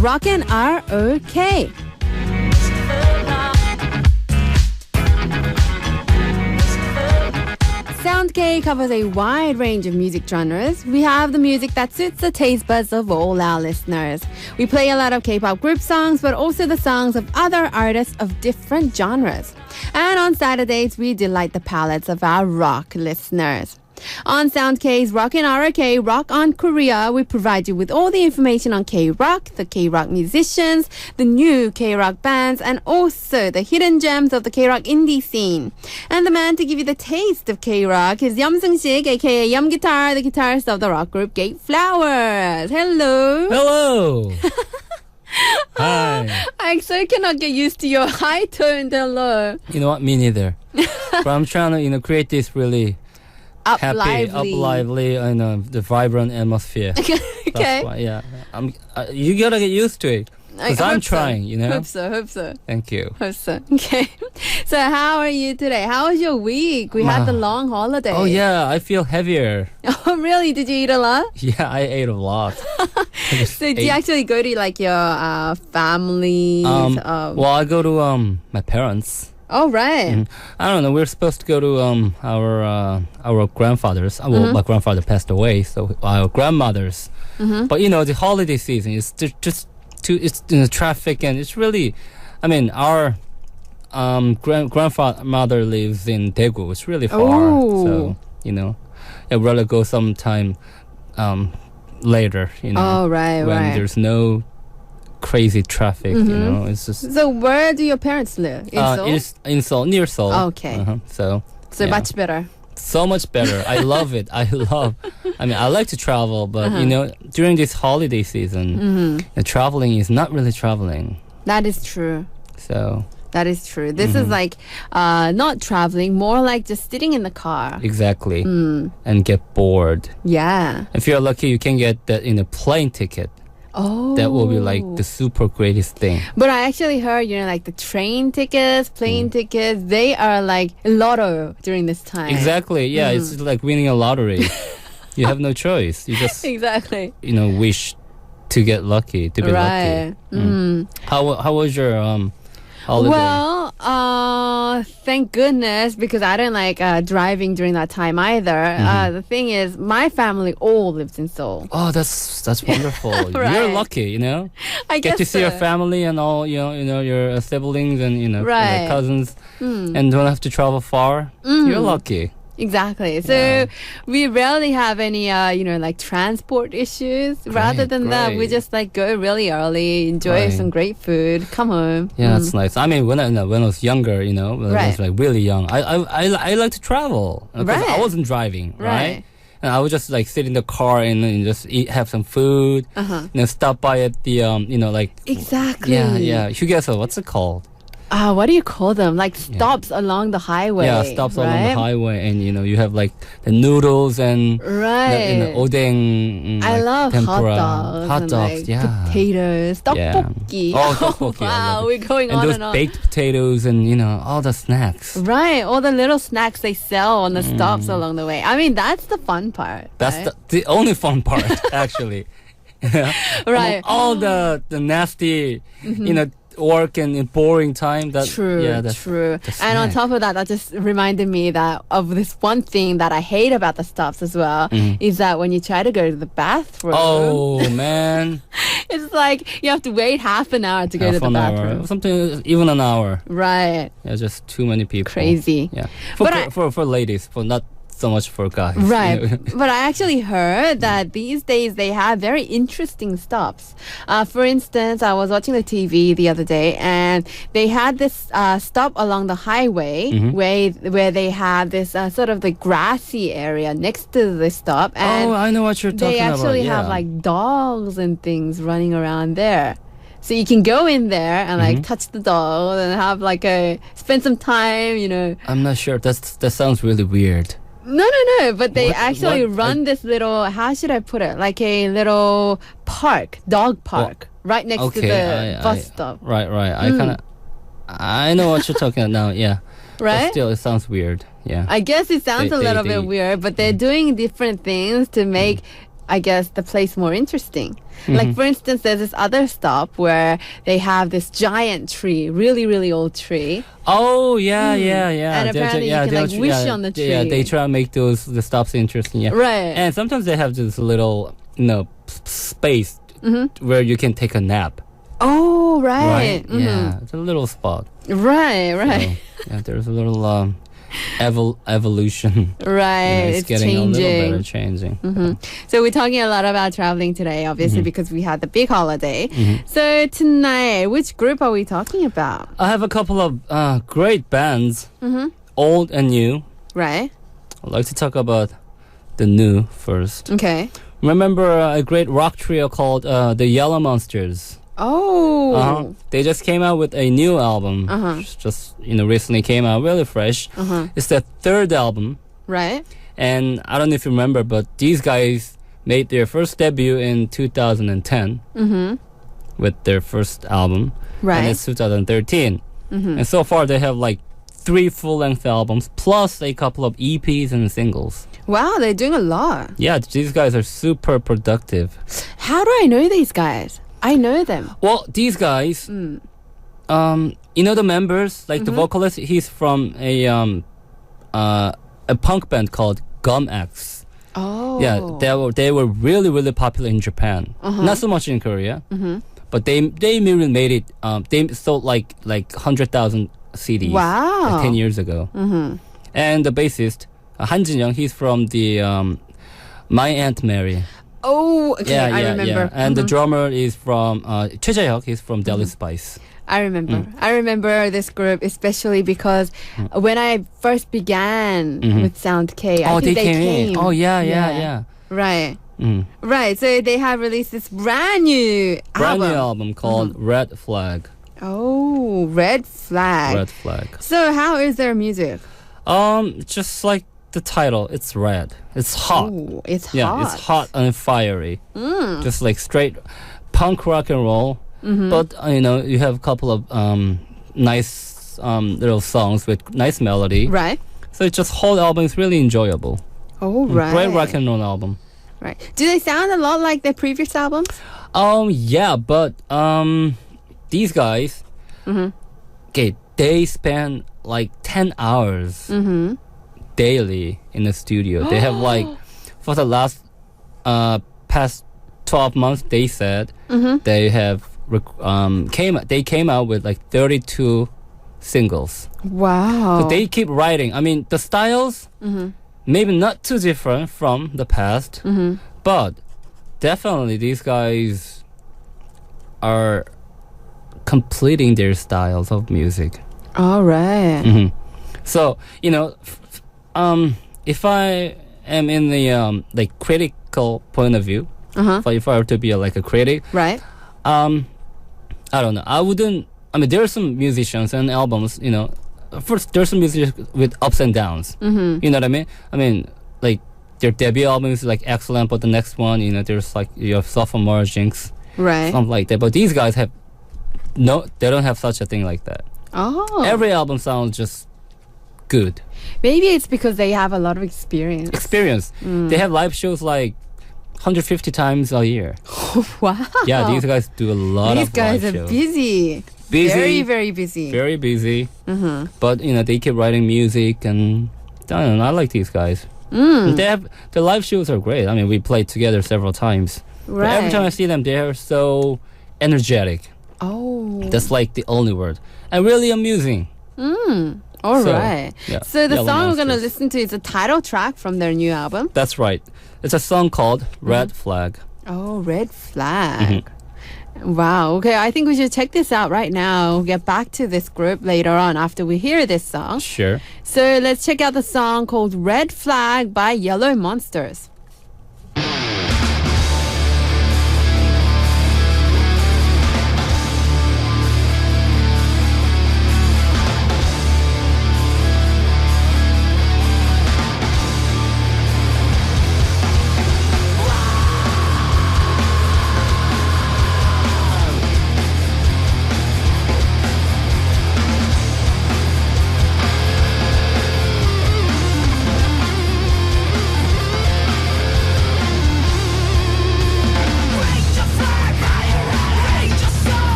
Rockin' R-O-K. Sound K covers a wide range of music genres. We have the music that suits the taste buds of all our listeners. We play a lot of K-pop group songs, but also the songs of other artists of different genres. And on Saturdays, we delight the palates of our rock listeners. On Sound K's Rockin' R-O-K, Rock on Korea, we provide you with all the information on K-Rock, the K-Rock musicians, the new K-Rock bands, and also the hidden gems of the K-Rock indie scene. And the man to give you the taste of K-Rock is Seung-shik, aka Yeom Guitar, the guitarist of the rock group GateFlowers. Hello. Hello. Hi. I so cannot get used to your high-toned hello. You know what? Me neither. But I'm trying to, create this really lively, the vibrant atmosphere. Okay. That's why, yeah. You gotta get used to it. Because I'm trying, Hope so. Thank you. Hope so. Okay. So how are you today? How was your week? We had the long holiday. Oh, yeah. I feel heavier. Oh, really? Did you eat a lot? Yeah, I ate a lot. So do you actually go to your family? Well, I go to my parents. Oh, right. I don't know. We're supposed to go to our grandfathers. Well, my grandfather passed away, so our grandmothers. But the holiday season is just it's traffic, and it's really, our grandmother lives in Daegu. It's really far, so I'd rather go sometime later. Oh, right, when there's no crazy traffic, it's just. So where do your parents live? In Seoul? In Seoul, near Seoul. Okay. So yeah. Much better. So much better. I love it. I like to travel, but during this holiday season, traveling is not really traveling. That is true. So. That is true. This is like not traveling, more like just sitting in the car. Exactly. And get bored. Yeah. If you're lucky, you can get that in a plane ticket. Oh. That will be like the super greatest thing. But I actually heard, like the train tickets, plane tickets, they are like lotto during this time. Exactly. Yeah, it's like winning a lottery. You have no choice. You just exactly. Wish to get lucky, to be lucky. How was your holiday? Well, thank goodness, because I don't like driving during that time either. The thing is, my family all lives in Seoul. Oh, that's wonderful. Right. You're lucky, I get guess to see your so. family and all, your siblings and Right. your cousins, and don't have to travel far. You're lucky. Exactly. So we rarely have any, like transport issues. Rather than that, we just like go really early, enjoy some great food, come home. Yeah, that's nice. When I was younger, when I was like really young, I like to travel because I wasn't driving, right? And I would just like sit in the car and just have some food, stop by at the Exactly. Yeah. 휴게소, what's it called? What do you call them? Like stops along the highway. Yeah, stops along the highway, and you have like the noodles and the odeng. I love tempura. hot dogs, and potatoes, tteokbokki. Oh, tteokbokki! Wow, we're going and on those and on. baked potatoes and all the snacks. Right, all the little snacks they sell on the stops along the way. That's the fun part. That's right? the only fun part, actually. Right. All the nasty, work and boring time. True. And on top of that, that just reminded me of this one thing that I hate about the stops as well, is that when you try to go to the bathroom. Oh, man. It's like you have to wait half an hour to go to the bathroom. Something even an hour. Right. Yeah, just too many people. Crazy. Yeah. For ladies, for not so much for guys. Right. But I actually heard that these days they have very interesting stops. For instance, I was watching the TV the other day and they had this stop along the highway where they have this sort of the grassy area next to the stop. And I know what you're talking about. They actually have like dogs and things running around there. So you can go in there and like touch the dog and have like spend some time, I'm not sure. That sounds really weird. No. But they actually run this little, how should I put it? Like a little dog park, right next to the bus stop. Right. I know what you're talking about now, yeah. Right? But still, it sounds weird, yeah. I guess it sounds a little bit weird, but they're doing different things to make I guess, the place more interesting. Like, for instance, there's this other stop where they have this giant tree, really, really old tree. Oh, yeah. And apparently you can, like, wish on the tree. Yeah, they try to make the stops interesting. Yeah. Right. And sometimes they have this little, space where you can take a nap. Oh, right. Yeah, it's a little spot. Right. So, there's a little evolution. Right, It's getting changing. a little better, changing. So we're talking a lot about traveling today, obviously, because we had the big holiday. So tonight, which group are we talking about? I have a couple of great bands, old and new. Right. I'd like to talk about the new first. Okay. Remember a great rock trio called the Yellow Monsters? Oh. They just came out with a new album. Just recently came out, really fresh. It's their third album. Right. And I don't know if you remember, but these guys made their first debut in 2010 with their first album. Right. And it's 2013. And so far they have like 3 full-length albums plus a couple of EPs and singles. Wow, they're doing a lot. Yeah, these guys are super productive. How do I know these guys? I know them. Well, these guys, the members, like the vocalist, he's from a punk band called Gum X. Oh. Yeah, they were really, really popular in Japan. Not so much in Korea. But they really made it. They sold like 100,000 CDs. Wow. 10 years ago. And the bassist, Han Jin-young, he's from the My Aunt Mary. Oh, okay, I remember. Yeah. And the drummer is from Choi Jae-hyuk. He's from Delhi Spice. I remember. I remember this group especially because when I first began with Sound K, I think they came. Oh, yeah. Right. Right. So they have released this brand new album called Red Flag. Oh, Red Flag. Red Flag. So how is their music? Just like the title, it's red. It's hot. Ooh, it's hot. Yeah, it's hot and fiery. Just like straight punk rock and roll. But you have a couple of nice little songs with nice melody. Right. So it's just whole album is really enjoyable. Oh, right. Great rock and roll album. Right. Do they sound a lot like their previous albums? Yeah, but these guys, okay, they spend like 10 hours daily in the studio. They have like, for the last past 12 months, they said they have came out with like 32 singles. Wow. So they keep writing. I mean, the styles maybe not too different from the past, but definitely these guys are completing their styles of music. All right. So, if I am in the like critical point of view, if I were to be like a critic, Right. I don't know. I wouldn't. I mean, there are some musicians and albums. First there's some music with ups and downs. You know what I mean? I mean, like their debut album is like excellent, but the next one, there's like you have sophomore jinx, Right. something like that. But these guys have they don't have such a thing like that. Oh. Every album sounds just good. Maybe it's because they have a lot of experience. They have live shows like 150 times a year. Wow. Yeah, these guys do a lot These of guys live are shows. busy. Very, very busy. Very busy. But they keep writing music, and I don't know, I like these guys. The live shows are great. I mean, we played together several times. Right. But every time I see them, they're so energetic. Oh. That's like the only word. And really amusing. All right. Yeah, So the Yellow song we're going to Monsters. listen to is a title track from their new album. That's right. It's a song called Red Flag. Oh, Red Flag. Wow. Okay, I think we should check this out right now. We'll get back to this group later on after we hear this song. Sure. So let's check out the song called Red Flag by Yellow Monsters.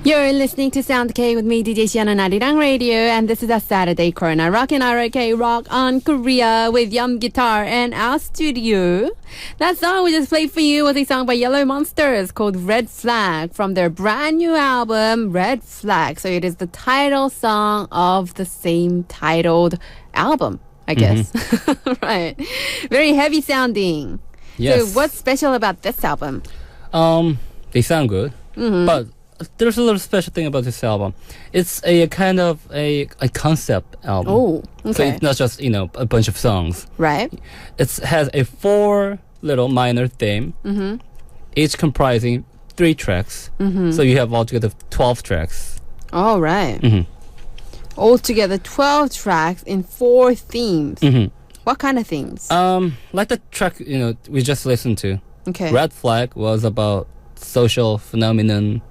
You're listening to Sound K with me, DJ Sian on Arirang Radio, and this is a Saturday corner. Rockin' RK Rock on Korea with Yum Guitar and our studio. That song we just played for you was a song by Yellow Monsters called Red Flag from their brand new album, Red Flag. So it is the title song of the same titled album, I guess. Right. Very heavy sounding. Yes. So what's special about this album? They sound good, but there's a little special thing about this album. It's a kind of a concept album. Oh, So okay. it's not just, a bunch of songs. Right. It has a 4 little minor theme, each comprising 3 tracks. So you have altogether 12 tracks. All right. Mm-hmm. Altogether 12 tracks in 4 themes. What kind of themes? Like the track, we just listened to. Okay. Red Flag was about social phenomenon,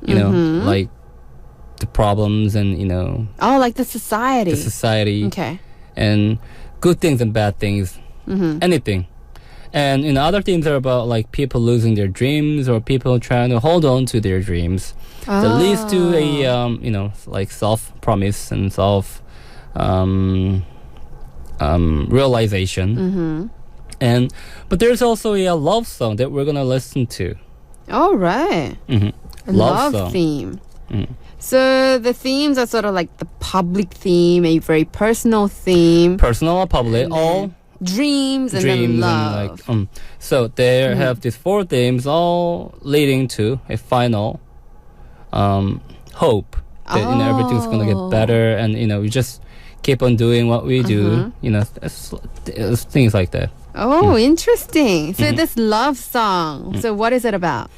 like the problems and, Oh, like the society. the society. Okay. And good things and bad things, anything. And other themes are about like people losing their dreams or people trying to hold on to their dreams. That leads to a like self-promise and realization. But there's also a love song that we're gonna listen to. All right. A Love love song. theme. So the themes are sort of like the public theme, a very personal theme, Personal or public, all dreams, and then dreams love. and like so they have these 4 themes all leading to a final hope that everything's gonna get better and we just keep on doing what we do, it's things like that. Oh, interesting. So this love song. So what is it about?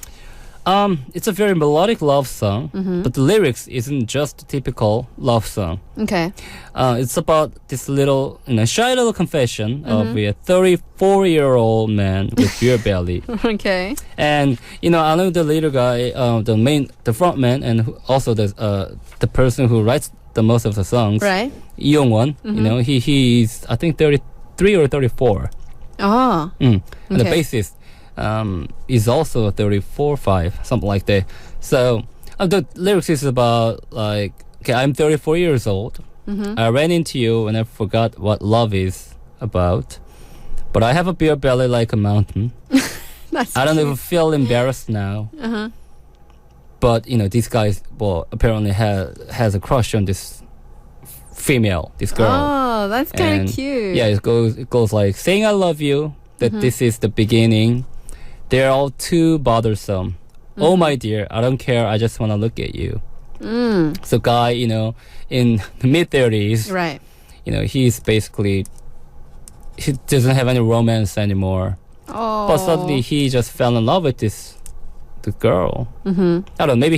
It's a very melodic love song, but the lyrics isn't just a typical love song. Okay. It's about this little, shy little confession of a 34-year-old man with beer belly. Okay. And I know the leader guy, the front man, and also the person who writes the most of the songs, Right. Young-won. He's I think 33 or 34. Oh. And the Okay. bassist is also 34, 5, something like that. So the lyrics is about like, okay, I'm 34 years old. I ran into you and I forgot what love is about. But I have a beer belly like a mountain. That's I don't cute. even feel embarrassed now. But this guy, apparently has a crush on this female, this girl. Oh, that's kind And, of cute. Yeah, it goes like saying I love you, that this is the beginning. They're all too bothersome. Oh my dear, I don't care, I just want to look at you. So guy, in the mid-30s, Right. he's basically, he doesn't have any romance anymore. Oh. But suddenly he just fell in love with the girl. I don't know, maybe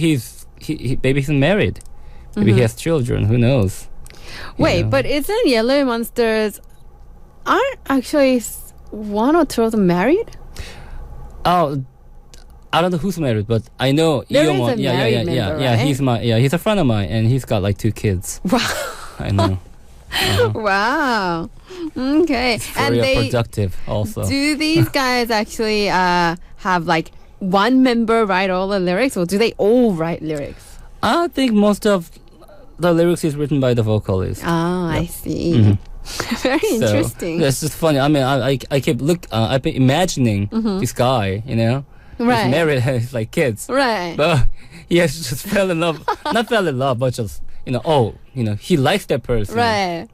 maybe he's married. Maybe he has children, who knows? Wait, know. but isn't Yellow Monsters aren't actually 1 or 2 of them married? Oh, I don't know who's married, but I know There is Yeom-won. a married member, right? He's a friend of mine, and he's got like 2 kids. Wow. I know. Wow. Okay. Very productive, also. Do these guys actually have like one member write all the lyrics, or do they all write lyrics? I think most of the lyrics is written by the vocalist. Oh, I see. Very So, interesting. It's just funny. I mean, I keep I've been imagining this guy, Right. he's married, has like kids, Right. but he has just fell in love. Not fell in love, but just he likes that person. Right.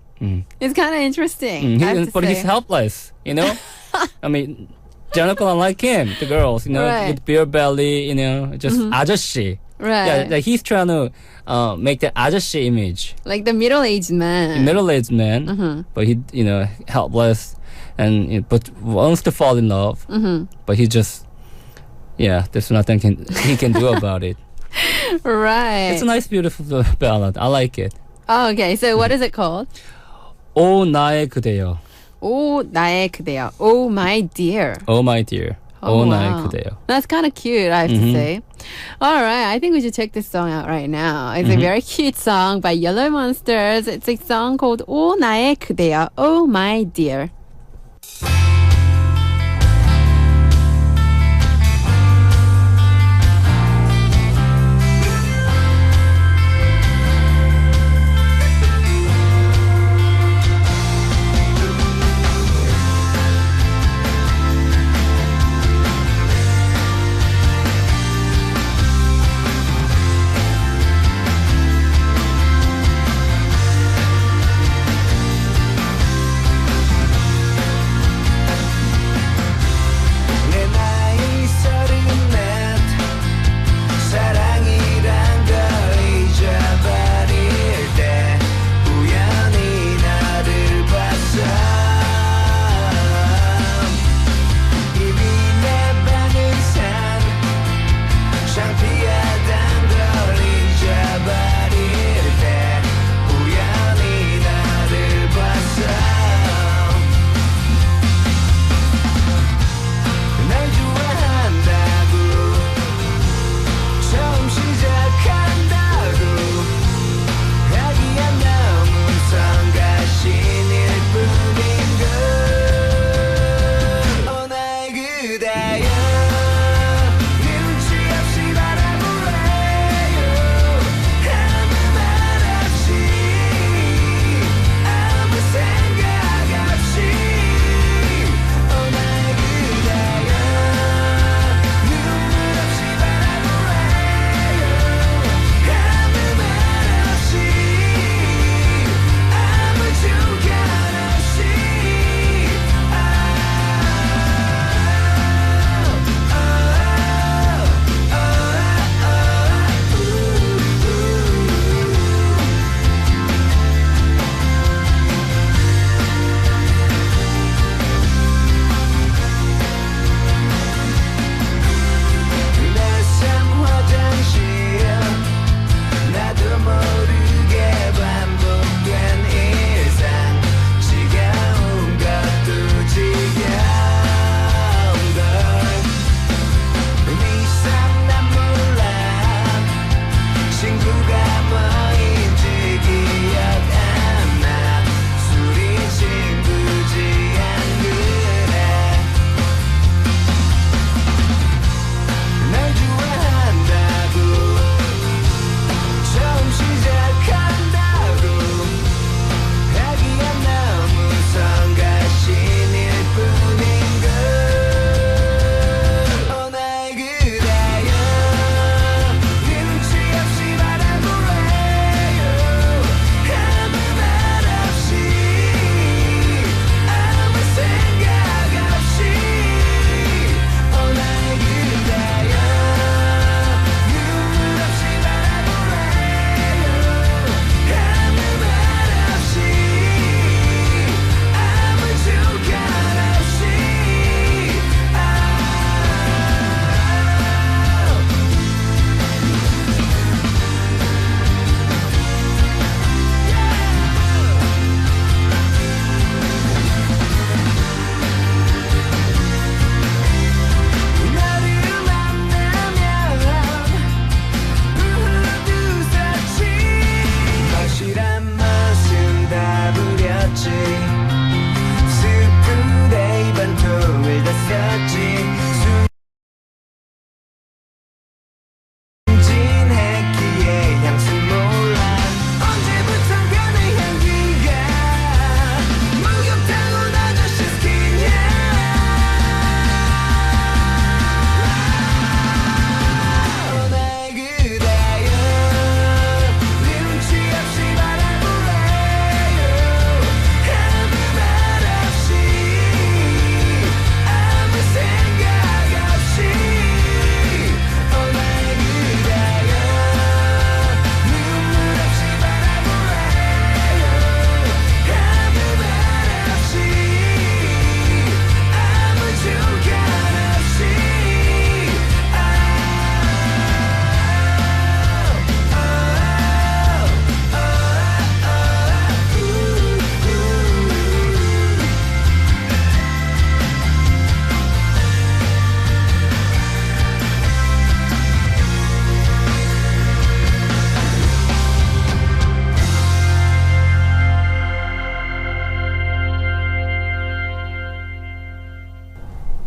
It's kind of interesting. I have to But he's say. helpless, I mean, they're not gonna like him, the girls, Right. with beer belly, just 아저씨. Right. Yeah, like he's trying to make that 아저씨 image. Like the middle-aged man. Middle-aged man, but he, helpless, and but wants to fall in love, but he just, there's nothing he can do about it. Right. It's a nice, beautiful ballad. I like it. Oh, okay. So what is it called? 오 나의 그대여. 오 나의 그대여. Oh my dear. Oh my dear. Oh, 오 나의 wow. 그대여. That's kind of cute, I have to say. All right, I think we should check this song out right now. It's a very cute song by Yellow Monsters. It's a song called 오 나의 그대여. Oh my dear.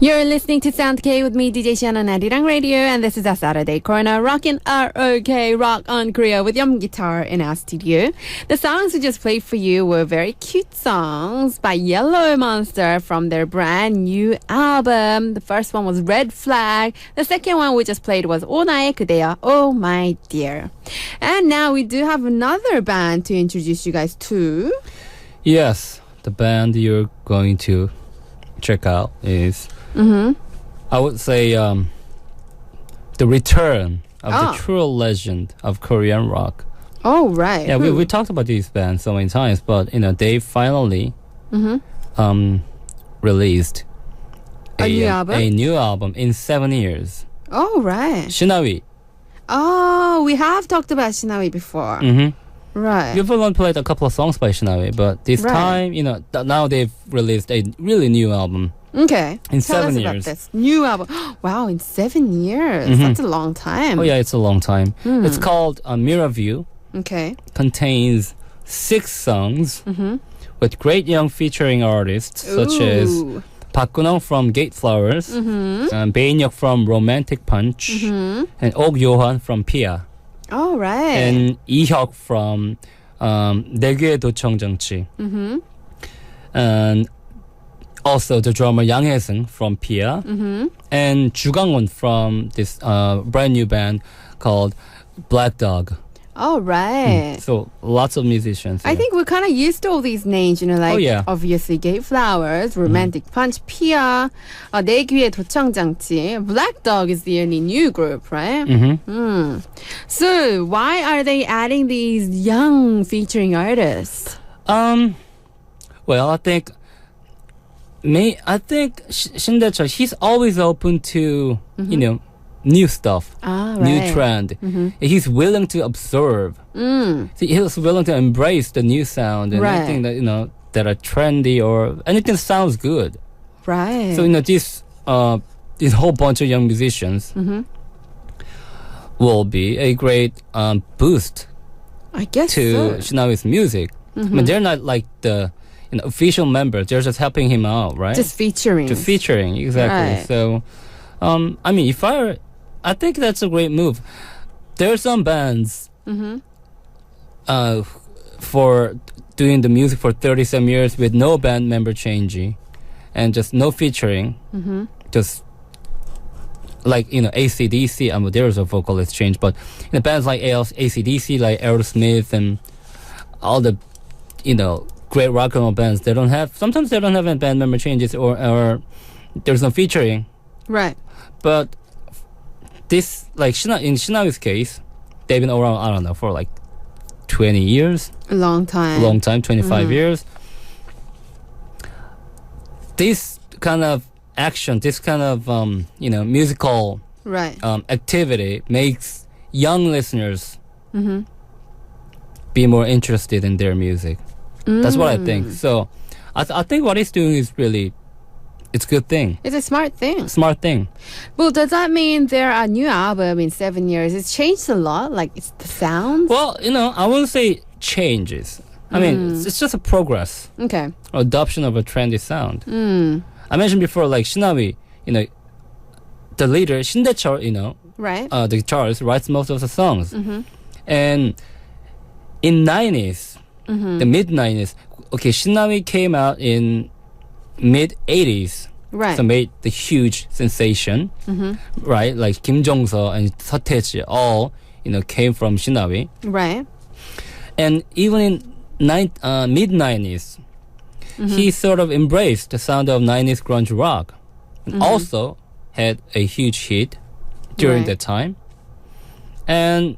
You're listening to Sound K with me, DJ Shan on Arirang Radio, and this is our Saturday corner, Rockin' R-O-K, Rock on Korea with Yeom Guitar in our studio. The songs we just played for you were very cute songs by Yellow Monster from their brand new album. The first one was Red Flag. The second one we just played was 오 나의 그대여, Oh My Dear. And now we do have another band to introduce you guys to. Yes, the band you're going to check out is, I would say, the return of the true legend of Korean rock. Oh, right. Yeah, we talked about these bands so many times, but they finally released a new album in 7 years. Oh, right. Shinawi. Oh, we have talked about Shinawi before. Right. We've only played a couple of songs by Shinawi, but this time, now they've released a really new album. Okay. In Tell 7 us years. about this new album. Wow, in 7 years. That's a long time. Oh yeah, it's a long time. It's called Mirror View. Okay. Contains 6 songs with great young featuring artists such as Park Gun-hong from GateFlowers, Bae-hyuk from Romantic Punch, and Ok Yohan from Pia. All right. And Lee-hyuk from 내 귀의 도청정치. And also the drummer Yang Hae-seung from Pia. And Ju Gang-won from this brand new band called Black Dog. All right. So lots of musicians. I think we're kind of used to all these names, obviously GateFlowers, Romantic Punch, Pia, 내 귀의 도청장치. Black Dog is the only new group, right? So why are they adding these young featuring artists? Well, I think Shin Dae-chul, he's always open to new stuff, new trend. He's willing to observe. He's willing to embrace the new sound and anything that that are trendy or anything sounds good. Right. So this whole bunch of young musicians will be a great boost, I guess, to so. Shinawi's music. I mean, they're not like the official members. They're just helping him out, right? Just featuring. Exactly. Right. So, I mean, I think that's a great move. There are some bands for doing the music for 37 years with no band member changing and just no featuring. Just like, AC/DC. I mean, there's a vocalist change, but bands like AC/DC, like Aerosmith and all the, great rock and roll bands, sometimes they don't have any band member changes or there's no featuring. Right. But this, like in Shinawi's case, they've been around, I don't know, for like 20 years. A long time. 25 years. This kind of action, this kind of, musical activity makes young listeners be more interested in their music. That's what I think. So I think what he's doing is really, it's a good thing. It's a smart thing. Smart thing. Well, does that mean their new album in 7 years, it's changed a lot? Like, it's the sound? Well, I wouldn't say changes. I mean, it's just a progress. Okay. Or adoption of a trendy sound. I mentioned before, like, Shinawi, the leader, Shin Dae-chul, right. The guitarist, writes most of the songs. And in 90s, the mid-90s, okay, Shinawi came out in mid-80s. Right. So made the huge sensation. Right? Like Kim Jong-seo and Seo-tae-ji all, came from Shinawi. Right. And even in mid-90s, he sort of embraced the sound of 90s grunge rock. And also had a huge hit during that time. And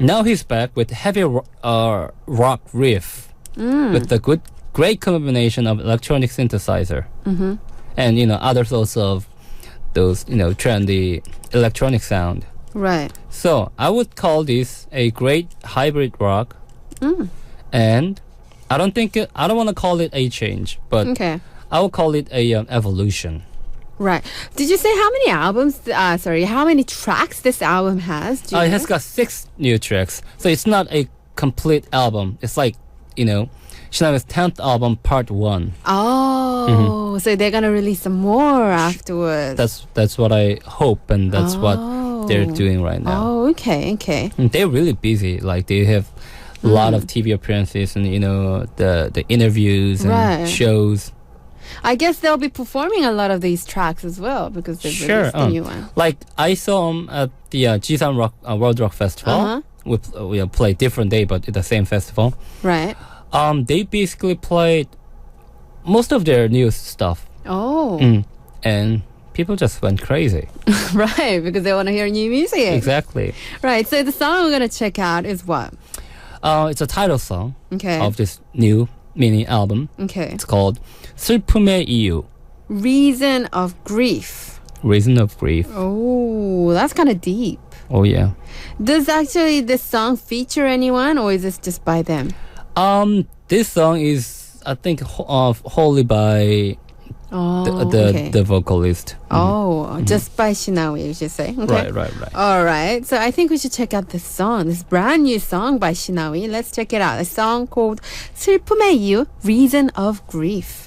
now he's back with heavy rock riff with the great combination of electronic synthesizer and other sorts of those trendy electronic sound. Right. So I would call this a great hybrid rock, and I don't want to call it a change, but I would call it a evolution. Right. Did you say how many how many tracks this album has? It has got 6 new tracks. So it's not a complete album. It's like, 신화's 10th album, Part 1. Oh, so they're gonna release some more afterwards. That's what I hope, and that's what they're doing right now. Oh, okay. And they're really busy. Like they have a lot of TV appearances and the interviews and shows. I guess they'll be performing a lot of these tracks as well because they've released the new one. Like I saw them at the Jisan World Rock Festival. We played different day, but at the same festival. Right. They basically played most of their new stuff. Oh. And people just went crazy. Right, because they want to hear new music. Exactly. Right, so the song we're going to check out is what? It's a title song of this new mini album. Okay. It's called 슬픔의 이유. Reason of Grief. Reason of Grief. Oh, that's kind of deep. Oh, yeah. Does actually this song feature anyone or is this just by them? This song is, I think, wholly by the vocalist. Oh, just by Shinawi, you should say. Okay. Right. All right. So I think we should check out this song, this brand new song by Shinawi. Let's check it out. A song called 슬픔의 이유, Reason of Grief.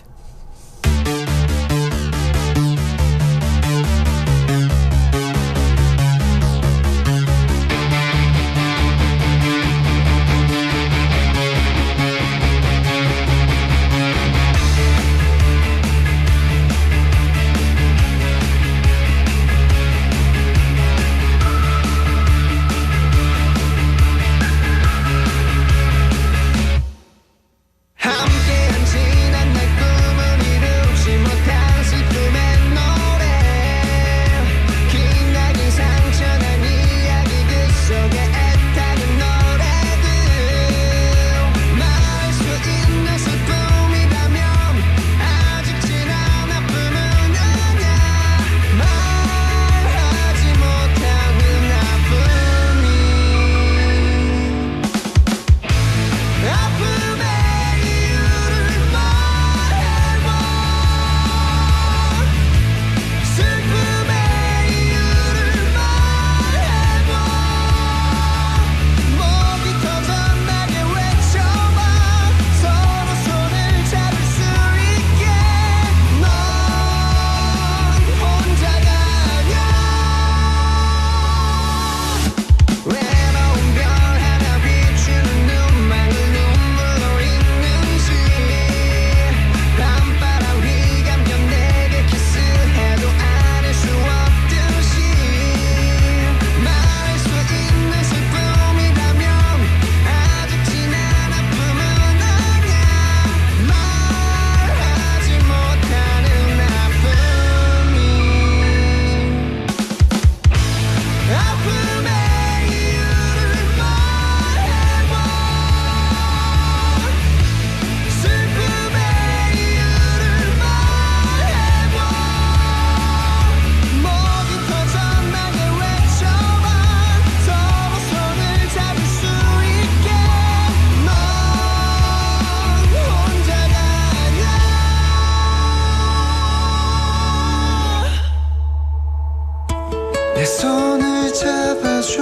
내 손을 잡아줘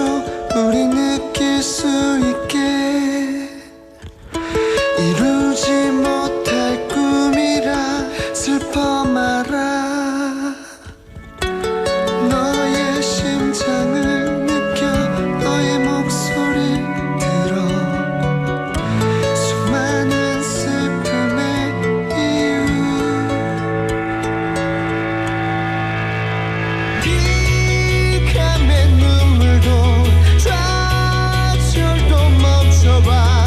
우리 느낄 수 있게 이루지 못할 꿈이라 슬퍼 마라 너의 심장을 느껴 너의 목소리 들어 수많은 슬픔의 이유 빅함의 눈물도 좌절도 멈춰봐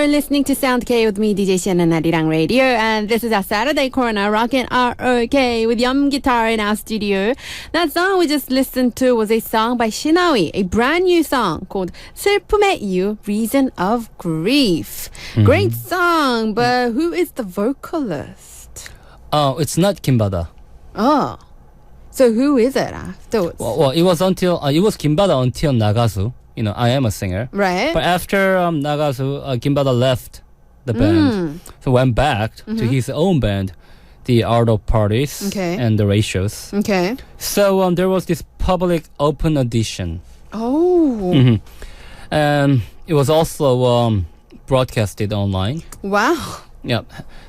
You're listening to Sound K with me, DJ Shen and Arirang Radio, and this is our Saturday corner, Rockin' R-O-K, with Yum Guitar in our studio. That song we just listened to was a song by Shinawi, a brand new song called 슬픔의 이유, Reason of Grief. Great song, but who is the vocalist? Oh, it's not Kimbada. Oh, so who is it afterwards? Well, it was Kimbada until Nagasu. You know, I am a singer. Right. But after Nagasu, Kimbada left the band. So went back to his own band, the Art of Parties and the Ratios. Okay. So there was this public open audition. Oh. And it was also broadcasted online. Wow. Yeah.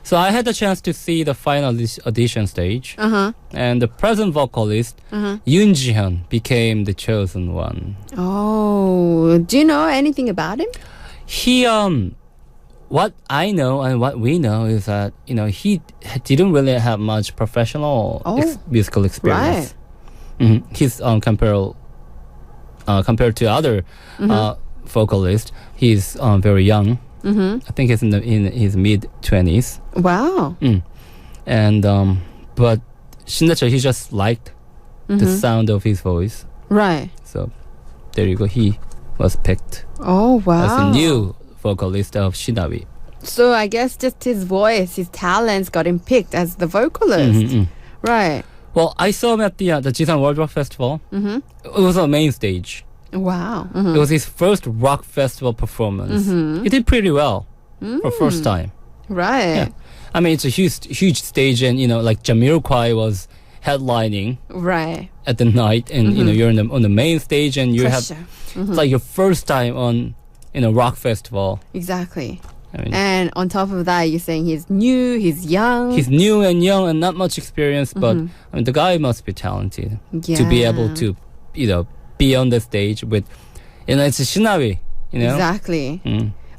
So I had the chance to see the final audition stage. And the present vocalist, Yoon Ji-hyun, became the chosen one. Oh. Do you know anything about him? He, what I know and what we know is that, you know, he didn't really have much professional musical experience. Right. He's compared to other vocalists, he's very young. I think he's in his mid-20s. Wow. And but Shindacho, he just liked the sound of his voice. Right. So there you go. He was picked Oh, wow. as a new vocalist of Shinawi. So I guess just his voice, his talents got him picked as the vocalist. Right. Well, I saw him at the Jisan World Rock Festival. It was a main stage. Wow. It was his first rock festival performance. He did pretty well for first time. Right. Yeah. I mean, it's a huge stage, and, you know, like Jamiroquai was headlining Right. at the night, and you know, you're on the main stage, and you Pressure. have it's like your first time on, you know, rock festival. Exactly. I mean, And on top of that, you're saying he's new, he's young. he's new and young and not much experience, but I mean, the guy must be talented to be able to, you know, be on the stage with, you know, it's a Shinawi, you know. Exactly.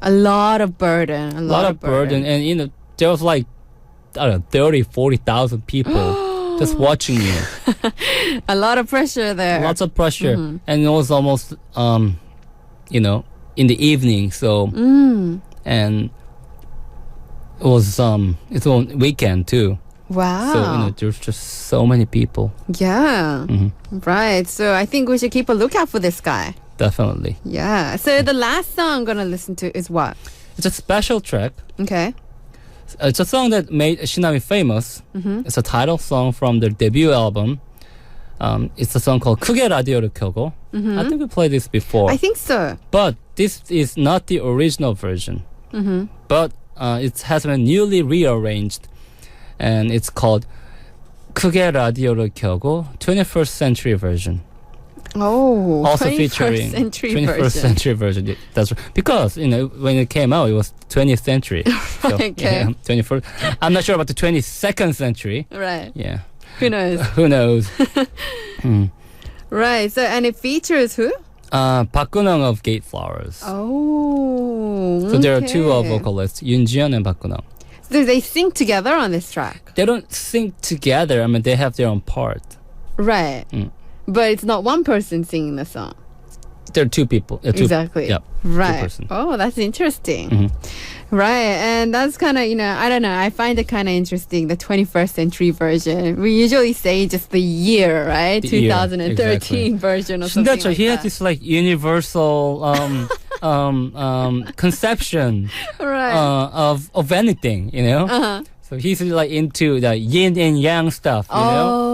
A lot of burden. A A lot of burden, and, you know, there was like, I don't know, 30, 40,000 people just watching you. A lot of pressure there. Lots of pressure. And it was almost, you know, in the evening, so, and it was, it's on weekend too. Wow. So, you know, there's just so many people. Yeah. Right. So I think we should keep a lookout for this guy. Definitely. Yeah. So the last song I'm going to listen to is what? It's a special track. Okay. It's a song that made Shinawi famous. It's a title song from their debut album. It's a song called 크게 라디오를 켜고. I think we played this before. I think so. But this is not the original version. But it has been newly rearranged. And it's called 크게 라디오를 켜고 21st century version. Oh, Also 21st featuring century 21st version. century version. Yeah, that's right. Because, you know, when it came out, it was 20th century. So, Okay. yeah, 21st. I'm not sure about the 22nd century. Right. Yeah. Who knows? Who knows? Right. So, and it features who? 박근홍 of GateFlowers. Oh. So there are two okay. vocalists, Yoon Ji-hyun and 박근홍. So they sing together on this track. They don't sing together. I mean, they have their own part. Right. But it's not one person singing the song. There are two people. Exactly. Yeah. Right. Two-person. Oh, that's interesting. Right. And that's kind of, you know, I don't know. I find it kind of interesting, the 21st century version. We usually say just the year, right? The year, 2013 exactly. version or something Shindacho, like he that. had this like universal conception Right. of anything, you know? So he's like into the yin and yang stuff, you know?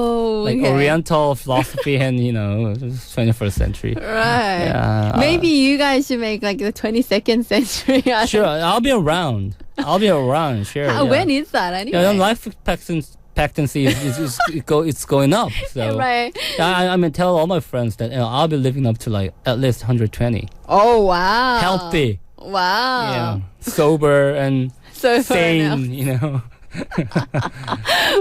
Like okay. Oriental philosophy and, you know, 21st century. Right. Yeah. Maybe you guys should make like the 22nd century. Sure, I'll be around. Sure. Yeah. When is that anyway? Yeah, life expectancy is it's going up. So Right. I mean, tell all my friends that, you know, I'll be living up to like at least 120. Oh, wow. Healthy. Wow. Yeah. Sober and So far now. sane, you know.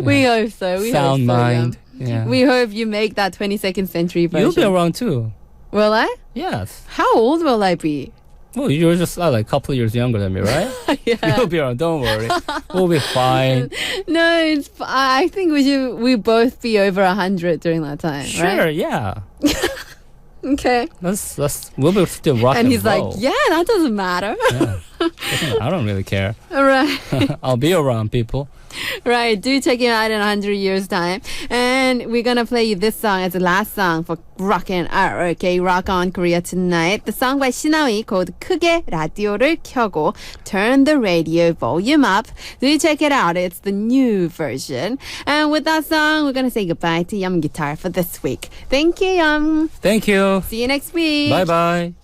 We hope so. We Sound hope so, mind. yeah. Yeah. We hope you make that 22nd century version. You'll be around too. Will I? Yes. How old will I be? Well, you're just like a couple of years younger than me, right? Yeah. You'll be around. Don't worry. We'll be fine. No, I think we both be over 100 during that time, Sure. right? Yeah. Okay. We'll be still rock And and he's like, roll. yeah, that doesn't matter. Yeah. I don't really care. Right. I'll be around people. Right. Do check it out in 100 years' time. And we're going to play you this song as the last song for Rockin' ROK Rock on Korea tonight. The song by Shinawi called 크게 라디오를 켜고 Turn the Radio Volume Up. Do check it out. It's the new version. And with that song, we're going to say goodbye to Yum Guitar for this week. Thank you, Yum. Thank you. See you next week. Bye bye.